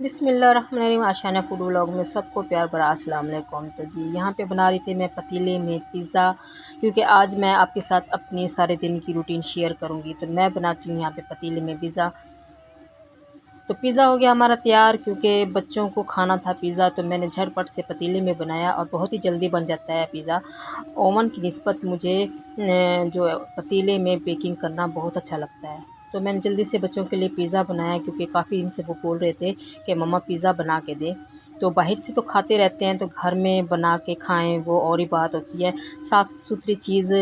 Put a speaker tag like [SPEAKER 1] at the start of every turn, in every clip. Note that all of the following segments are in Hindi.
[SPEAKER 1] बिस्मिल्लाहिर्रहमानिर्रहीम। आशाना फूड व्लॉग में सबको प्यार भरा अस्सलाम वालेकुम। तो जी यहाँ पे बना रही थी मैं पतीले में पिज़्ज़ा, क्योंकि आज मैं आपके साथ अपनी सारे दिन की रूटीन शेयर करूँगी। तो मैं बनाती हूँ यहाँ पे पतीले में पिज़्ज़ा। तो पिज़्ज़ा हो गया हमारा तैयार, क्योंकि बच्चों को खाना था पिज़्ज़ा, तो मैंने झटपट से पतीले में बनाया और बहुत ही जल्दी बन जाता है पिज़्ज़ा। ओवन की निस्बत मुझे जो पतीले में बेकिंग करना बहुत अच्छा लगता है। तो मैंने जल्दी से बच्चों के लिए पिज़्ज़ा बनाया, क्योंकि काफ़ी दिन से वो बोल रहे थे कि मम्मा पिज़्ज़ा बना के दे। तो बाहर से तो खाते रहते हैं, तो घर में बना के खाएं वो और ही बात होती है। साफ़ सुथरी चीज़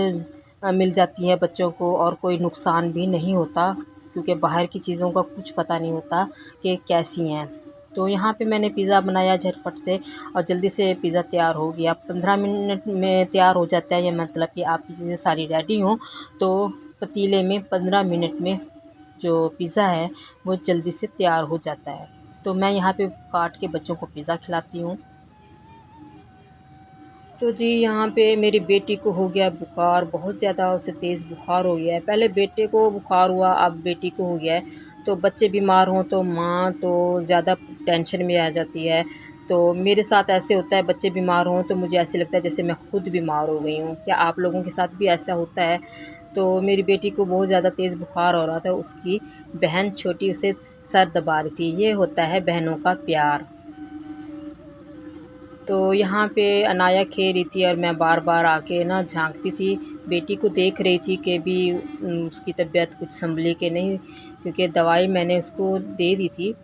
[SPEAKER 1] मिल जाती है बच्चों को और कोई नुकसान भी नहीं होता, क्योंकि बाहर की चीज़ों का कुछ पता नहीं होता कि कैसी हैं। तो यहाँ पे मैंने पिज़्ज़ा बनाया झटपट से और जल्दी से पिज़्ज़ा तैयार हो गया। 15 मिनट में तैयार हो जाता है। ये मतलब कि आपकी चीज़ें सारी रेडी हों तो पतीले में 15 मिनट में जो पिज़्ज़ा है वो जल्दी से तैयार हो जाता है। तो मैं यहाँ पे काट के बच्चों को पिज़्ज़ा खिलाती हूँ। तो जी यहाँ पे मेरी बेटी को हो गया बुखार, बहुत ज़्यादा उसे तेज़ बुखार हो गया है। पहले बेटे को बुखार हुआ, अब बेटी को हो गया है। तो बच्चे बीमार हों तो माँ तो ज़्यादा टेंशन में आ जाती है। तो मेरे साथ ऐसे होता है, बच्चे बीमार हों तो मुझे ऐसे लगता है जैसे मैं खुद बीमार हो गई हूँ। क्या आप लोगों के साथ भी ऐसा होता है? तो मेरी बेटी को बहुत ज़्यादा तेज़ बुखार हो रहा था। उसकी बहन छोटी उसे सर दबा रही थी। ये होता है बहनों का प्यार। तो यहाँ पे अनाया खेल रही थी और मैं बार बार आके ना झांकती थी, बेटी को देख रही थी कि भी उसकी तबीयत कुछ संभली कि नहीं, क्योंकि दवाई मैंने उसको दे दी थी।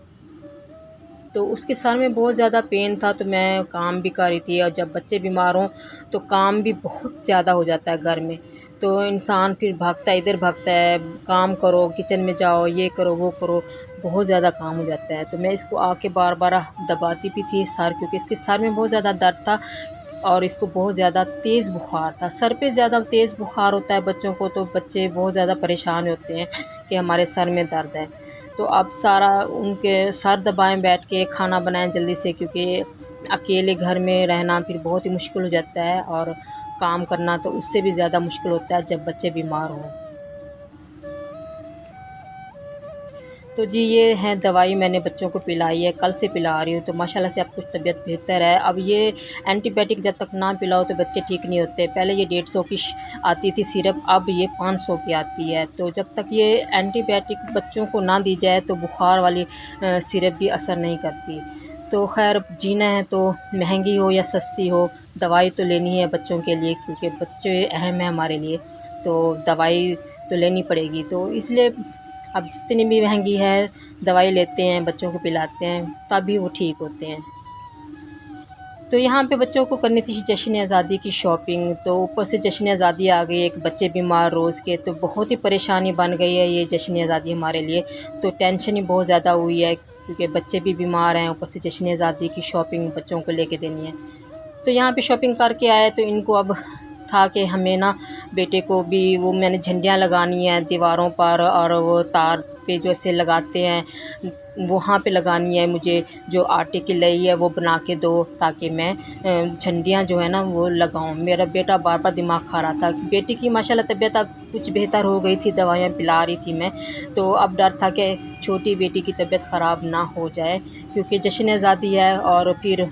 [SPEAKER 1] तो उसके सर में बहुत ज़्यादा पेन था, तो मैं काम भी कर रही थी और जब बच्चे बीमार हों तो काम भी बहुत ज़्यादा हो जाता है घर में। तो इंसान फिर भागता है, इधर भागता है, काम करो, किचन में जाओ, ये करो, वो करो, बहुत ज़्यादा काम हो जाता है। तो मैं इसको आके बार बार दबाती भी थी सर, क्योंकि इसके सर में बहुत ज़्यादा दर्द था और इसको बहुत ज़्यादा तेज़ बुखार था। सर पे ज़्यादा तेज़ बुखार होता है बच्चों को, तो बच्चे बहुत ज़्यादा परेशान होते हैं कि हमारे सर में दर्द है। तो अब सारा उनके सर दबाएँ बैठ के, खाना बनाएँ जल्दी से, क्योंकि अकेले घर में रहना फिर बहुत ही मुश्किल हो जाता है और काम करना तो उससे भी ज़्यादा मुश्किल होता है जब बच्चे बीमार हों। तो जी ये है दवाई, मैंने बच्चों को पिलाई है, कल से पिला रही हूँ, तो माशाल्लाह से अब कुछ तबीयत बेहतर है। अब ये एंटीबायोटिक जब तक ना पिलाओ तो बच्चे ठीक नहीं होते। पहले ये 150 की आती थी सिरप, अब ये 500 की आती है। तो जब तक ये एंटीबायोटिक बच्चों को ना दी जाए तो बुखार वाली सिरप भी असर नहीं करती। तो खैर जीना है तो महंगी हो या सस्ती हो, दवाई तो लेनी है बच्चों के लिए, क्योंकि बच्चे अहम हैं हमारे लिए। तो दवाई तो लेनी पड़ेगी, तो इसलिए अब जितनी भी महंगी है दवाई लेते हैं, बच्चों को पिलाते हैं, तभी वो ठीक होते हैं। तो यहाँ पे बच्चों को करनी थी जश्न आज़ादी की शॉपिंग, तो ऊपर से जश्न आज़ादी आ गई, एक बच्चे बीमार रोज़ के, तो बहुत ही परेशानी बन गई है ये जश्न आज़ादी हमारे लिए। तो टेंशन ही बहुत ज़्यादा हुई है, क्योंकि बच्चे भी बीमार हैं, ऊपर से जश्न आज़ादी की शॉपिंग बच्चों को लेके देनी है। तो यहाँ पे शॉपिंग करके आए, तो इनको अब था कि हमें ना बेटे को भी वो मैंने झंडियाँ लगानी है दीवारों पर, और वो तार पे जो ऐसे लगाते हैं वहाँ पे लगानी है मुझे। जो आटे की लई है वो बना के दो, ताकि मैं झंडियाँ जो है ना वो लगाऊं। मेरा बेटा बार बार दिमाग खा रहा था। बेटी की माशाल्लाह तबीयत अब कुछ बेहतर हो गई थी, दवाइयाँ पिला रही थी मैं। तो अब डर था कि छोटी बेटी की तबीयत ख़राब ना हो जाए, क्योंकि जश्न आज़ादी है और फिर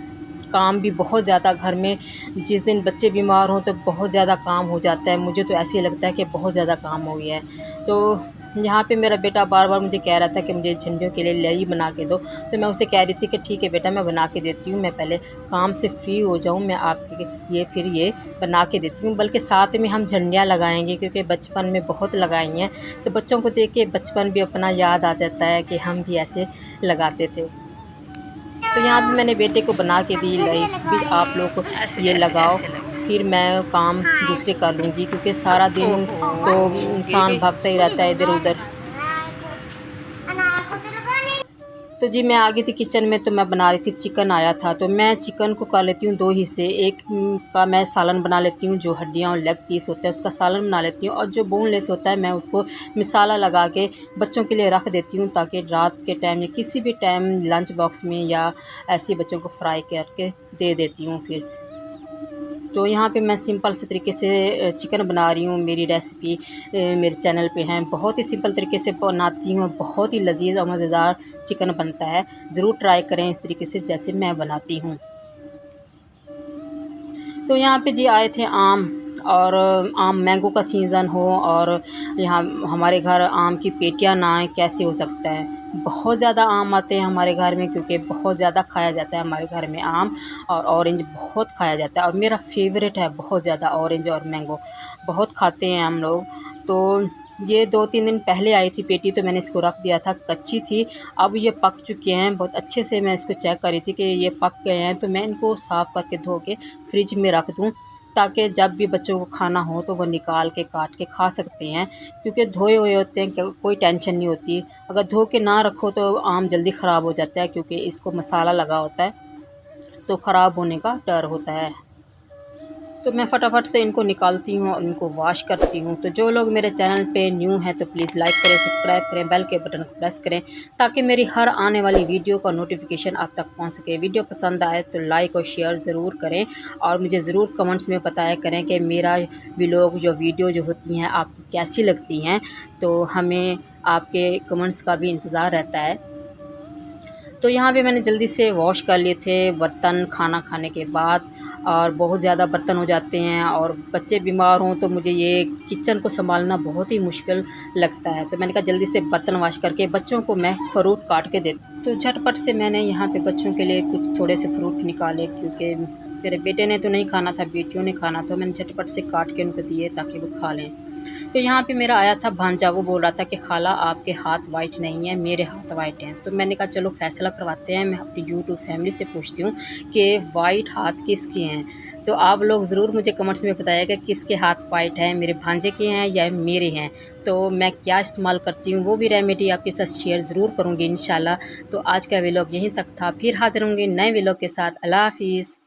[SPEAKER 1] काम भी बहुत ज़्यादा घर में। जिस दिन बच्चे बीमार हों तो बहुत ज़्यादा काम हो जाता है। मुझे तो ऐसे ही लगता है कि बहुत ज़्यादा काम हो गया है। तो यहाँ पे मेरा बेटा बार बार मुझे कह रहा था कि मुझे झंडियों के लिए लई बना के दो, तो मैं उसे कह रही थी कि ठीक है बेटा, मैं बना के देती हूँ, मैं पहले काम से फ्री हो जाऊँ, मैं आपके लिए फिर ये बना के देती हूँ। बल्कि साथ में हम झंडियाँ लगाएंगे, क्योंकि बचपन में बहुत लगाई हैं। तो बच्चों को देख के बचपन भी अपना याद आ जाता है कि हम भी ऐसे लगाते थे। तो यहाँ पे मैंने बेटे को बना के दी लाइक भी आप लोग ये लगाओ, फिर मैं काम दूसरे कर लूँगी, क्योंकि सारा दिन तो इंसान भागता ही रहता है इधर उधर। तो जी मैं आ गई थी किचन में, तो मैं बना रही थी, चिकन आया था, तो मैं चिकन को कर लेती हूँ दो हिस्से। एक का मैं सालन बना लेती हूँ, जो हड्डियाँ और लेग पीस होता है उसका सालन बना लेती हूँ, और जो बोनलेस होता है मैं उसको मसाला लगा के बच्चों के लिए रख देती हूँ, ताकि रात के टाइम या किसी भी टाइम लंच बॉक्स में या ऐसे बच्चों को फ्राई करके दे देती हूँ फिर। तो यहाँ पे मैं सिंपल से तरीके से चिकन बना रही हूँ। मेरी रेसिपी मेरे चैनल पे है, बहुत ही सिंपल तरीके से बनाती हूँ, बहुत ही लजीज और मज़ेदार चिकन बनता है। ज़रूर ट्राई करें इस तरीके से जैसे मैं बनाती हूँ। तो यहाँ पे जी आए थे आम, और आम मैंगो का सीज़न हो और यहाँ हमारे घर आम की पेटियाँ ना आए, कैसे हो सकता है। बहुत ज़्यादा आम आते हैं हमारे घर में, क्योंकि बहुत ज़्यादा खाया जाता है हमारे घर में आम, और ऑरेंज बहुत खाया जाता है, और मेरा फेवरेट है बहुत ज़्यादा ऑरेंज और मैंगो, बहुत खाते हैं हम लोग। तो ये 2-3 दिन पहले आई थी पेटी, तो मैंने इसको रख दिया था, कच्ची थी। अब ये पक चुके हैं बहुत अच्छे से। मैं इसको चेक कर रही थी कि ये पक गए हैं, तो मैं इनको साफ़ करके धो के फ्रिज में रख दूँ, ताकि जब भी बच्चों को खाना हो तो वो निकाल के काट के खा सकते हैं। क्योंकि धोए हुए होते हैं, कोई टेंशन नहीं होती। अगर धो के ना रखो तो आम जल्दी ख़राब हो जाता है, क्योंकि इसको मसाला लगा होता है, तो ख़राब होने का डर होता है। तो मैं फटाफट से इनको निकालती हूँ और इनको वॉश करती हूँ। तो जो लोग मेरे चैनल पे न्यू हैं तो प्लीज़ लाइक करें, सब्सक्राइब करें, बेल के बटन को प्रेस करें, ताकि मेरी हर आने वाली वीडियो का नोटिफिकेशन आप तक पहुँच सके। वीडियो पसंद आए तो लाइक और शेयर ज़रूर करें, और मुझे ज़रूर कमेंट्स में बताया करें कि मेरा व्लॉग जो वीडियो जो होती हैं आपको कैसी लगती हैं। तो हमें आपके कमेंट्स का भी इंतज़ार रहता है। तो यहाँ पे मैंने जल्दी से वॉश कर लिए थे बर्तन खाना खाने के बाद, और बहुत ज़्यादा बर्तन हो जाते हैं और बच्चे बीमार हों तो मुझे ये किचन को संभालना बहुत ही मुश्किल लगता है। तो मैंने कहा जल्दी से बर्तन वॉश करके बच्चों को मैं फ़्रूट काट के देती। तो झटपट से मैंने यहाँ पे बच्चों के लिए कुछ थोड़े से फ्रूट निकाले, क्योंकि मेरे बेटे ने तो नहीं खाना था, बेटियों ने खाना था। मैंने झटपट से काट के उनको दिए ताकि वो खा लें। तो यहाँ पे मेरा आया था भांजा, वो बोल रहा था कि खाला आपके हाथ वाइट नहीं है, मेरे हाथ वाइट हैं। तो मैंने कहा चलो फैसला करवाते हैं। मैं अपनी यूट्यूब फैमिली से पूछती हूँ कि वाइट हाथ किसके हैं। तो आप लोग ज़रूर मुझे कमेंट्स में बताइएगा किसके हाथ वाइट हैं, मेरे भांजे के हैं या मेरे हैं। तो मैं क्या इस्तेमाल करती हूँ वो भी रेमेडी आपके साथ शेयर ज़रूर करूँगी इंशाल्लाह। तो आज का व्लॉग यहीं तक था, फिर हाज़िर होंगे नए व्लॉग के साथ। अल्लाह हाफ़िज़।